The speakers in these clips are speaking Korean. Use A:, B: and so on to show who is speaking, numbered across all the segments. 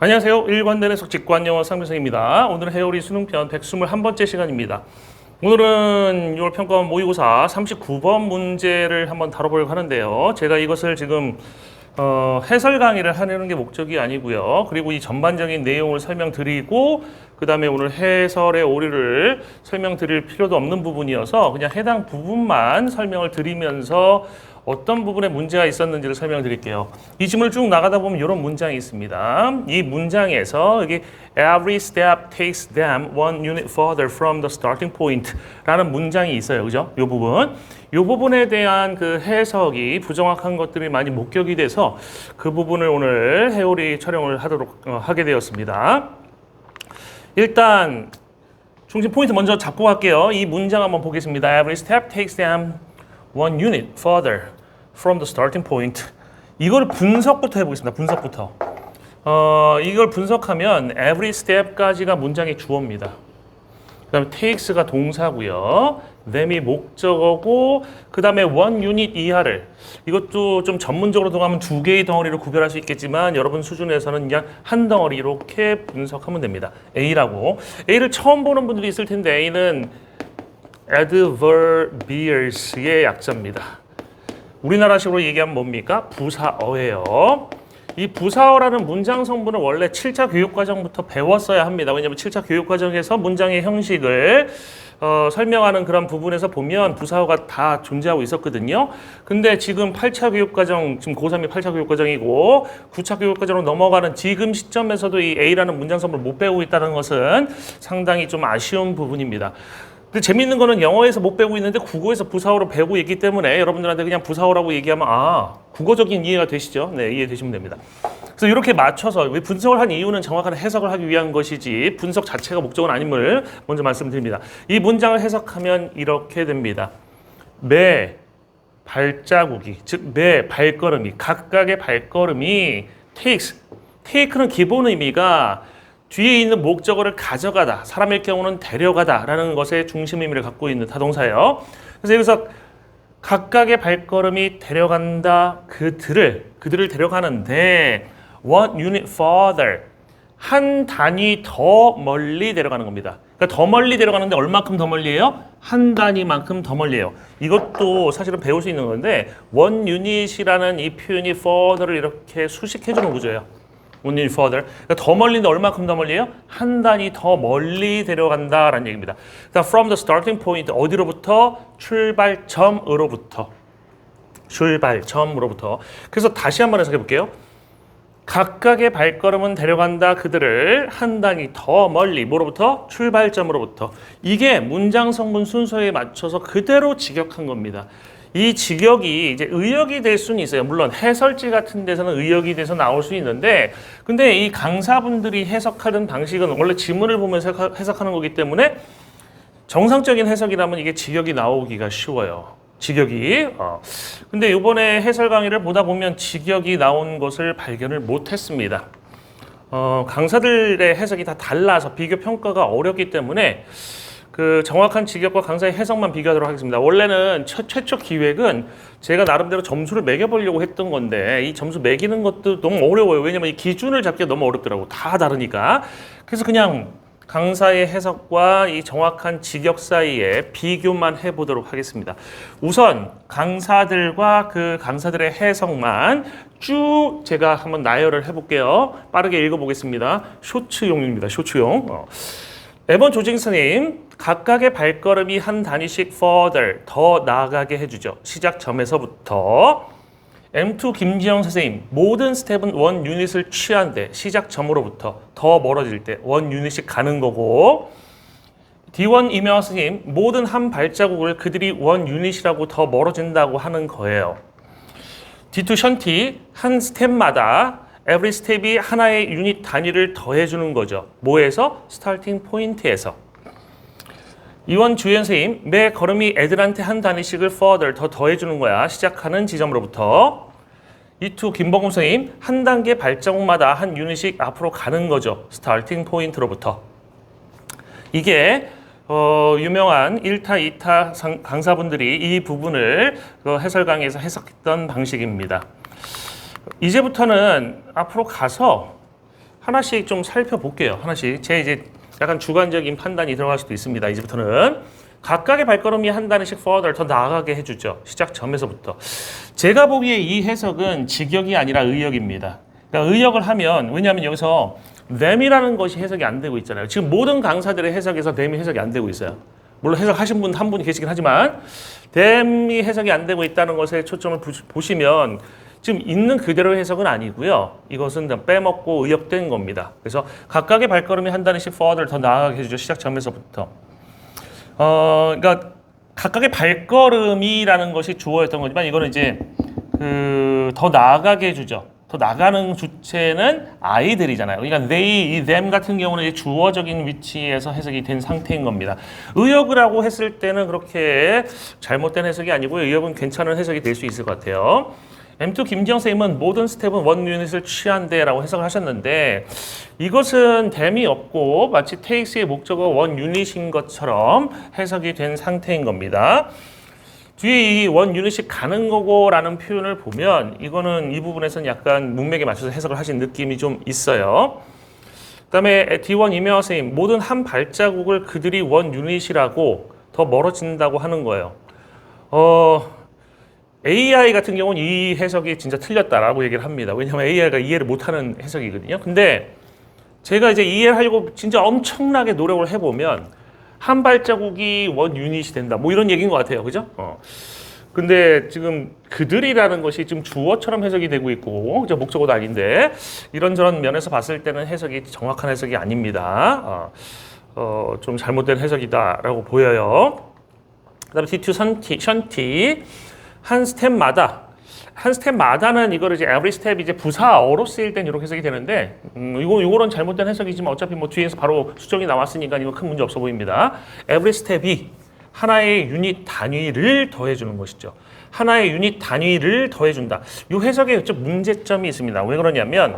A: 안녕하세요. 일관된 해석 직관영어 상명생입니다. 오늘은 해오리 수능편 121번째 시간입니다. 오늘은 6월 평가원 모의고사 39번 문제를 한번 다뤄보려고 하는데요. 제가 이것을 지금 해설 강의를 하려는 게 목적이 아니고요. 그리고 이 전반적인 내용을 설명드리고 그 다음에 오늘 해설의 오류를 설명드릴 필요도 없는 부분이어서 그냥 해당 부분만 설명을 드리면서 어떤 부분에 문제가 있었는지를 설명드릴게요. 이 지문을 쭉 나가다 보면 이런 문장이 있습니다. 이 문장에서 여기 Every step takes them one unit further from the starting point 라는 문장이 있어요. 그죠? 이 부분. 이 부분에 대한 그 해석이 부정확한 것들이 많이 목격이 돼서 그 부분을 오늘 해오리 촬영을 하게 되었습니다. 일단 중심 포인트 먼저 잡고 갈게요. 이 문장 한번 보겠습니다. Every step takes them one unit further from the starting point. 이걸 분석부터 해보겠습니다. 분석부터. 이걸 분석하면 every step까지가 문장의 주어입니다. 그 다음에 takes가 동사고요. them이 목적어고 그 다음에 one unit 이하를 이것도 좀 전문적으로 들어가면 두 개의 덩어리로 구별할 수 있겠지만 여러분 수준에서는 그냥 한 덩어리 이렇게 분석하면 됩니다. A라고. A를 처음 보는 분들이 있을 텐데 A는 adverbiers의 약자입니다. 우리나라식으로 얘기하면 뭡니까? 부사어예요. 이 부사어라는 문장 성분을 원래 7차 교육과정부터 배웠어야 합니다. 왜냐하면 7차 교육과정에서 문장의 형식을 설명하는 그런 부분에서 보면 부사어가 다 존재하고 있었거든요. 근데 지금 8차 교육과정, 지금 고3이 8차 교육과정이고 9차 교육과정으로 넘어가는 지금 시점에서도 이 A라는 문장 성분을 못 배우고 있다는 것은 상당히 좀 아쉬운 부분입니다. 근데 재밌는 거는 영어에서 못 배우고 있는데 국어에서 부사어로 배우고 있기 때문에 여러분들한테 그냥 부사어라고 얘기하면 국어적인 이해가 되시죠? 네, 이해되시면 됩니다. 그래서 이렇게 맞춰서 분석을 한 이유는 정확한 해석을 하기 위한 것이지 분석 자체가 목적은 아님을 먼저 말씀드립니다. 이 문장을 해석하면 이렇게 됩니다. 매 발자국이, 즉 매 발걸음이, 각각의 발걸음이 take는 기본 의미가 뒤에 있는 목적어를 가져가다, 사람일 경우는 데려가다 라는 것의 중심 의미를 갖고 있는 타동사예요. 그래서 여기서 각각의 발걸음이 데려간다, 그들을 데려가는데 one unit further, 한 단위 더 멀리 데려가는 겁니다. 그러니까 더 멀리 데려가는데 얼마큼 더 멀리예요? 한 단위만큼 더 멀리예요. 이것도 사실은 배울 수 있는 건데 one unit이라는 이 표현이 further를 이렇게 수식해주는 구조예요. one unit further. 그러니까 더 멀리인데 얼마큼 더 멀리예요? 한 단위 더 멀리 데려간다라는 얘기입니다. 그러니까 from the starting point, 어디로부터? 출발점으로부터. 그래서 다시 한번 해석해 볼게요. 각각의 발걸음은 데려간다 그들을 한 단위 더 멀리, 뭐로부터? 출발점으로부터. 이게 문장 성분 순서에 맞춰서 그대로 직역한 겁니다. 이 직역이 이제 의역이 될 수는 있어요. 물론 해설지 같은 데서는 의역이 돼서 나올 수 있는데 근데 이 강사분들이 해석하는 방식은 원래 지문을 보면서 해석하는 거기 때문에 정상적인 해석이라면 이게 직역이 나오기가 쉬워요. 직역이. 근데 이번에 해설 강의를 보다 보면 직역이 나온 것을 발견을 못했습니다. 강사들의 해석이 다 달라서 비교 평가가 어렵기 때문에 그 정확한 직역과 강사의 해석만 비교하도록 하겠습니다. 원래는 최초 기획은 제가 나름대로 점수를 매겨보려고 했던 건데 이 점수 매기는 것도 너무 어려워요. 왜냐면 이 기준을 잡기가 너무 어렵더라고. 다 다르니까. 그래서 그냥 강사의 해석과 이 정확한 직역 사이에 비교만 해보도록 하겠습니다. 우선 강사들과 그 강사들의 해석만 쭉 제가 한번 나열을 해볼게요. 빠르게 읽어보겠습니다. 쇼츠용입니다. 쇼츠용. 에번 조징 선생님, 각각의 발걸음이 한 단위씩 further, 더 나아가게 해주죠. 시작점에서부터. M2 김지영 선생님, 모든 스텝은 원 유닛을 취한대. 시작점으로부터 더 멀어질 때 원 유닛씩 가는 거고. D1 이명학 선생님, 모든 한 발자국을 그들이 원 유닛이라고 더 멀어진다고 하는 거예요. D2 션티, 한 스텝마다 every 스텝이 하나의 유닛 단위를 더해주는 거죠. 뭐에서? 스타팅 포인트에서. 이원 주연 선생님, 매 걸음이 애들한테 한 단위씩을 further, 더 더해주는 거야. 시작하는 지점으로부터. 이투 김범금 선생님, 한 단계 발자국마다 한 유닛씩 앞으로 가는 거죠. 스타팅 포인트로부터. 이게 유명한 1타, 2타 강사분들이 이 부분을 해설 강의에서 해석했던 방식입니다. 이제부터는 앞으로 가서 하나씩 좀 살펴볼게요. 하나씩 제 이제 약간 주관적인 판단이 들어갈 수도 있습니다. 이제부터는 각각의 발걸음이 한 단위씩 further 더 나아가게 해주죠. 시작점에서부터. 제가 보기에 이 해석은 직역이 아니라 의역입니다. 그러니까 의역을 하면 왜냐하면 여기서 them이라는 것이 해석이 안 되고 있잖아요. 지금 모든 강사들의 해석에서 them이 해석이 안 되고 있어요. 물론 해석하신 분 한 분이 계시긴 하지만 them이 해석이 안 되고 있다는 것에 초점을 보시면 지금 있는 그대로의 해석은 아니고요. 이것은 빼먹고 의역된 겁니다. 그래서 각각의 발걸음이 한 단위씩 further 더 나아가게 해주죠. 시작점에서부터. 그러니까 각각의 발걸음이라는 것이 주어였던 거지만 이거는 이제 더 나아가게 해주죠. 더 나가는 주체는 아이들이잖아요. 그러니까 they, 이 them 같은 경우는 이제 주어적인 위치에서 해석이 된 상태인 겁니다. 의역을 하고 했을 때는 그렇게 잘못된 해석이 아니고요. 의역은 괜찮은 해석이 될 수 있을 것 같아요. M2 김지영 선생님은 모든 스텝은 원 유닛을 취한대라고 해석을 하셨는데 이것은 them이 없고 마치 takes의 목적어 원 유닛인 것처럼 해석이 된 상태인 겁니다. 뒤에 이 원 유닛이 가는 거고라는 표현을 보면 이거는 이 부분에서는 약간 문맥에 맞춰서 해석을 하신 느낌이 좀 있어요. 그다음에 D1 이명호 선생님 모든 한 발자국을 그들이 원 유닛이라고 더 멀어진다고 하는 거예요. AI 같은 경우는 이 해석이 진짜 틀렸다라고 얘기를 합니다. 왜냐하면 AI가 이해를 못하는 해석이거든요. 근데 제가 이제 이해를 하려고 진짜 엄청나게 노력을 해보면 한 발자국이 원 유닛이 된다. 뭐 이런 얘기인 것 같아요. 그죠? 근데 지금 그들이라는 것이 좀 주어처럼 해석이 되고 있고, 그죠? 목적어도 아닌데, 이런저런 면에서 봤을 때는 해석이 정확한 해석이 아닙니다. 좀 잘못된 해석이다라고 보여요. 그 다음에 D2 션티. 한 스텝마다는 이거를 이제 every step 이제 부사어로 쓰일 땐 이렇게 해석이 되는데, 요거는 잘못된 해석이지만 어차피 뭐 뒤에서 바로 수정이 나왔으니까 이거 큰 문제 없어 보입니다. every step이 하나의 유닛 단위를 더해주는 것이죠. 하나의 유닛 단위를 더해준다. 이 해석에 좀 문제점이 있습니다. 왜 그러냐면,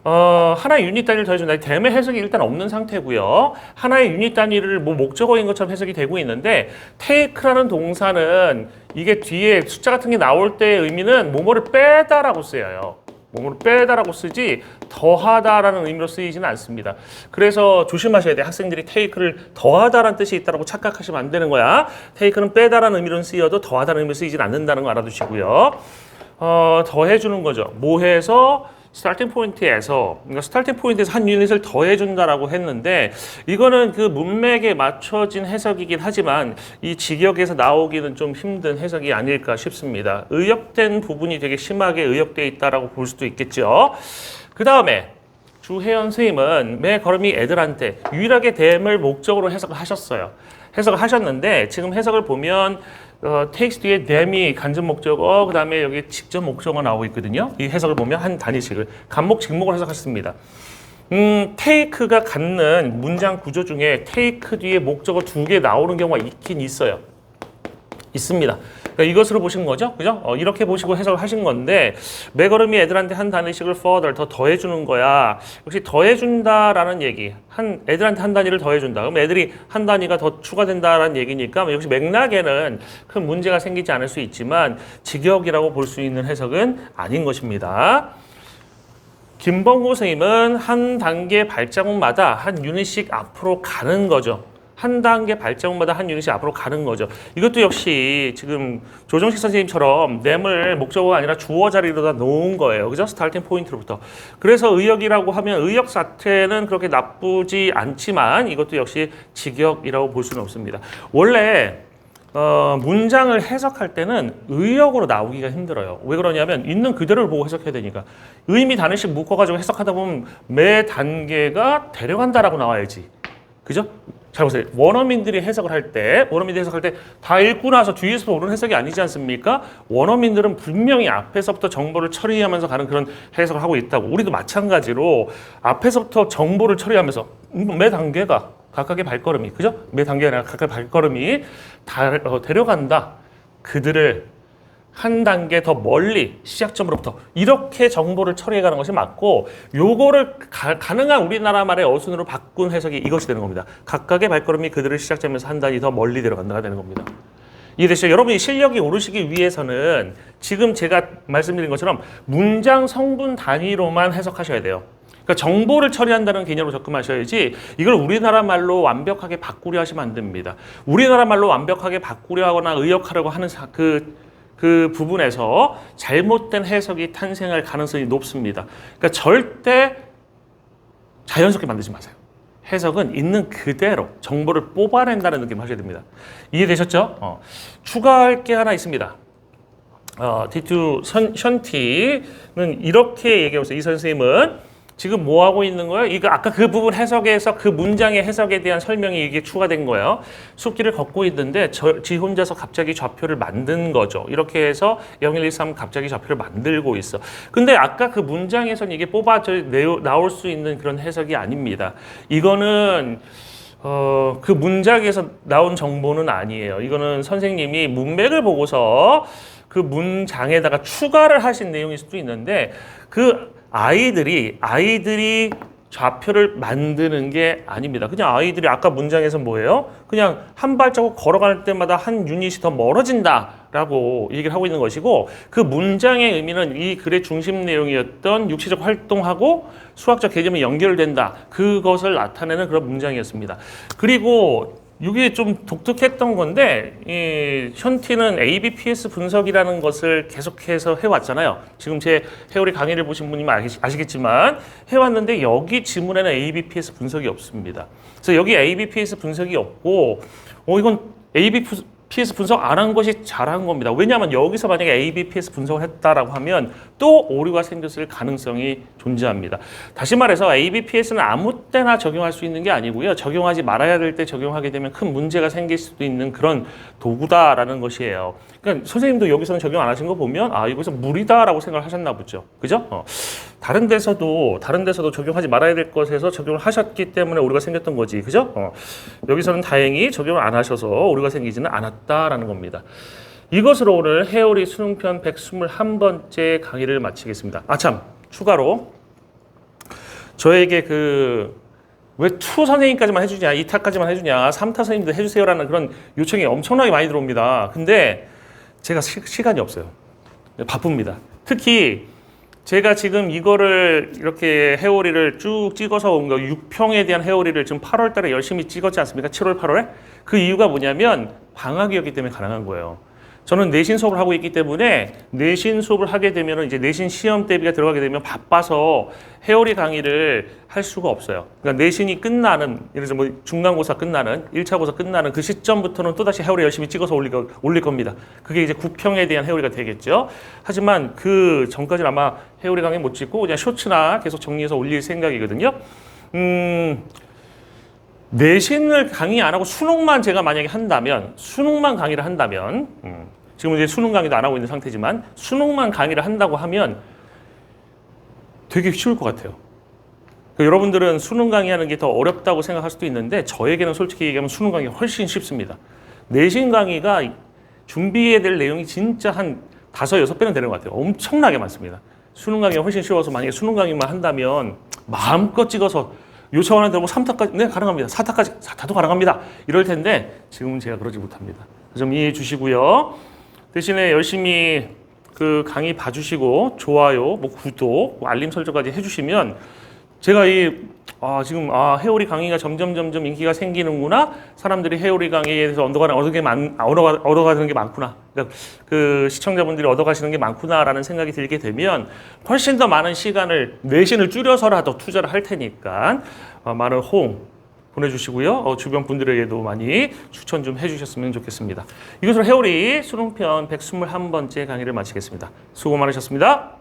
A: 하나의 유닛 단위를 더해준다. them의 해석이 일단 없는 상태고요. 하나의 유닛 단위를 뭐 목적어인 것처럼 해석이 되고 있는데 take라는 동사는 이게 뒤에 숫자 같은 게 나올 때의 의미는 뭐뭐를 빼다라고 쓰여요. 뭐뭐를 빼다라고 쓰지 더하다라는 의미로 쓰이지는 않습니다. 그래서 조심하셔야 돼요. 학생들이 take를 더하다라는 뜻이 있다고 착각하시면 안 되는 거야. take는 빼다라는 의미로 쓰여도 더하다는 의미로 쓰이지는 않는다는 거 알아두시고요. 더해주는 거죠. 뭐 해서 스타팅 포인트에서 그러니까 스타팅 포인트에서 한 유닛을 더해준다라고 했는데 이거는 그 문맥에 맞춰진 해석이긴 하지만 이 직역에서 나오기는 좀 힘든 해석이 아닐까 싶습니다. 의역된 부분이 되게 심하게 의역되어 있다라고 볼 수도 있겠죠. 그 다음에 주혜연 선생님은 매 걸음이 애들한테 유일하게 them을 목적으로 해석을 하셨어요. 해석을 하셨는데 지금 해석을 보면 takes 뒤에 them이 간접 목적어, 그 다음에 여기 직접 목적어 나오고 있거든요. 이 해석을 보면 한 단위씩을 간목, 직목을 해석했습니다. take가 갖는 문장 구조 중에 take 뒤에 목적어 2개 나오는 경우가 있긴 있어요. 있습니다. 그러니까 이것으로 보신 거죠, 그죠? 이렇게 보시고 해석을 하신 건데 매 걸음이 애들한테 한 단위씩을 further 더 더해주는 거야. 역시 더해준다라는 얘기, 애들한테 한 단위를 더해준다. 그럼 애들이 한 단위가 더 추가된다라는 얘기니까 역시 맥락에는 큰 문제가 생기지 않을 수 있지만 직역이라고 볼 수 있는 해석은 아닌 것입니다. 김범구 선생님은 한 단계 발자국마다 한 유닛씩 앞으로 가는 거죠. 한 단계 발자국마다 한 유닛이 앞으로 가는 거죠. 이것도 역시 지금 조정식 선생님처럼 them을 목적어가 아니라 주어 자리로다 놓은 거예요. 그죠? 스타팅 포인트로부터. 그래서 의역이라고 하면 의역 자체는 그렇게 나쁘지 않지만 이것도 역시 직역이라고 볼 수는 없습니다. 원래 문장을 해석할 때는 의역으로 나오기가 힘들어요. 왜 그러냐면 있는 그대로를 보고 해석해야 되니까. 의미 단위씩 묶어가지고 해석하다 보면 매 단계가 데려간다라고 나와야지. 그죠? 잘 보세요. 원어민들이 해석을 할 때 다 읽고 나서 뒤에서 오는 해석이 아니지 않습니까? 원어민들은 분명히 앞에서부터 정보를 처리하면서 가는 그런 해석을 하고 있다고. 우리도 마찬가지로 앞에서부터 정보를 처리하면서 매 단계가 각각의 발걸음이, 그죠? 매 단계가 아니라 각각의 발걸음이 데려간다. 그들을 한 단계 더 멀리 시작점으로부터 이렇게 정보를 처리해가는 것이 맞고 요거를 가능한 우리나라 말의 어순으로 바꾼 해석이 이것이 되는 겁니다. 각각의 발걸음이 그들을 시작점에서 한 단위 더 멀리 데려간다가 되는 겁니다. 이해되시죠? 여러분이 실력이 오르시기 위해서는 지금 제가 말씀드린 것처럼 문장 성분 단위로만 해석하셔야 돼요. 그러니까 정보를 처리한다는 개념으로 접근하셔야지 이걸 우리나라 말로 완벽하게 바꾸려 하시면 안 됩니다. 우리나라 말로 완벽하게 바꾸려 하거나 의역하려고 하는 그 부분에서 잘못된 해석이 탄생할 가능성이 높습니다. 그러니까 절대 자연스럽게 만들지 마세요. 해석은 있는 그대로 정보를 뽑아낸다는 느낌 하셔야 됩니다. 이해되셨죠? 추가할 게 하나 있습니다. D2 션티는 이렇게 얘기하고 있어요. 이 선생님은 지금 뭐 하고 있는 거예요? 이거 아까 그 부분 해석에서 그 문장의 해석에 대한 설명이 이게 추가된 거예요. 숲길을 걷고 있는데 지 혼자서 갑자기 좌표를 만든 거죠. 이렇게 해서 0113 갑자기 좌표를 만들고 있어. 근데 아까 그 문장에서는 이게 뽑아져 나올 수 있는 그런 해석이 아닙니다. 이거는 그 문장에서 나온 정보는 아니에요. 이거는 선생님이 문맥을 보고서 그 문장에다가 추가를 하신 내용일 수도 있는데 그 아이들이 좌표를 만드는 게 아닙니다. 그냥 아이들이 아까 문장에서 뭐예요? 그냥 한 발자국 걸어갈 때마다 한 유닛이 더 멀어진다라고 얘기를 하고 있는 것이고 그 문장의 의미는 이 글의 중심 내용이었던 육체적 활동하고 수학적 개념이 연결된다. 그것을 나타내는 그런 문장이었습니다. 그리고 이게 좀 독특했던 건데 이 션티는 ABPS 분석이라는 것을 계속해서 해왔잖아요. 지금 제 회오리 강의를 보신 분이면 아시겠지만 해왔는데 여기 지문에는 ABPS 분석이 없습니다. 그래서 여기 ABPS 분석이 없고 이건 ABPS 분석 안 한 것이 잘한 겁니다. 왜냐하면 여기서 만약에 ABPS 분석을 했다라고 하면 또 오류가 생겼을 가능성이 존재합니다. 다시 말해서 ABPS는 아무 때나 적용할 수 있는 게 아니고요. 적용하지 말아야 될 때 적용하게 되면 큰 문제가 생길 수도 있는 그런 도구다라는 것이에요. 그러니까 선생님도 여기서는 적용 안 하신 거 보면 이거서 무리다라고 생각을 하셨나 보죠. 그죠? 다른 데서도 적용하지 말아야 될 것에서 적용을 하셨기 때문에 오류가 생겼던 거지. 그죠? 여기서는 다행히 적용을 안 하셔서 오류가 생기지는 않았다라는 겁니다. 이것으로 오늘 회오리 수능편 121번째 강의를 마치겠습니다. 참 추가로 저에게 왜 투 선생님까지만 해주냐, 2타까지만 해주냐, 3타 선생님도 해주세요라는 그런 요청이 엄청나게 많이 들어옵니다. 근데 제가 시간이 없어요. 바쁩니다. 특히 제가 지금 이거를 이렇게 회오리를 쭉 찍어서 온 거 6평에 대한 회오리를 지금 8월 달에 열심히 찍었지 않습니까? 7월, 8월에? 그 이유가 뭐냐면 방학이었기 때문에 가능한 거예요. 저는 내신 수업을 하고 있기 때문에 내신 수업을 하게 되면 이제 내신 시험 대비가 들어가게 되면 바빠서 회오리 강의를 할 수가 없어요. 그러니까 내신이 끝나는, 예를 들어서 뭐 중간고사 끝나는, 1차 고사 끝나는 그 시점부터는 또다시 회오리 열심히 찍어서 올릴 겁니다. 그게 이제 9평에 대한 회오리가 되겠죠. 하지만 그 전까지는 아마 회오리 강의 못 찍고 그냥 쇼츠나 계속 정리해서 올릴 생각이거든요. 내신을 강의 안 하고 수능만 제가 만약에 한다면, 수능만 강의를 한다면, 지금 이제 수능 강의도 안 하고 있는 상태지만 수능만 강의를 한다고 하면 되게 쉬울 것 같아요. 여러분들은 수능 강의하는 게 더 어렵다고 생각할 수도 있는데 저에게는 솔직히 얘기하면 수능 강의가 훨씬 쉽습니다. 내신 강의가 준비해야 될 내용이 진짜 한 5, 6배는 되는 것 같아요. 엄청나게 많습니다. 수능 강의가 훨씬 쉬워서 만약에 수능 강의만 한다면 마음껏 찍어서 요청하는 대로 3타까지, 네, 가능합니다. 4타까지, 4타도 가능합니다. 이럴 텐데 지금은 제가 그러지 못합니다. 좀 이해해 주시고요. 대신에 열심히 그 강의 봐주시고 좋아요, 뭐 구독, 뭐 알림 설정까지 해주시면 제가 지금 회오리 강의가 점점 인기가 생기는구나. 사람들이 회오리 강의에 대해서 얻어가는 게 많구나. 그러니까 그 시청자분들이 얻어가시는 게 많구나라는 생각이 들게 되면 훨씬 더 많은 시간을 내신을 줄여서라도 투자를 할 테니까 많은 호응 보내주시고요. 주변 분들에게도 많이 추천 좀 해주셨으면 좋겠습니다. 이것으로 회오리 수능편 121번째 강의를 마치겠습니다. 수고 많으셨습니다.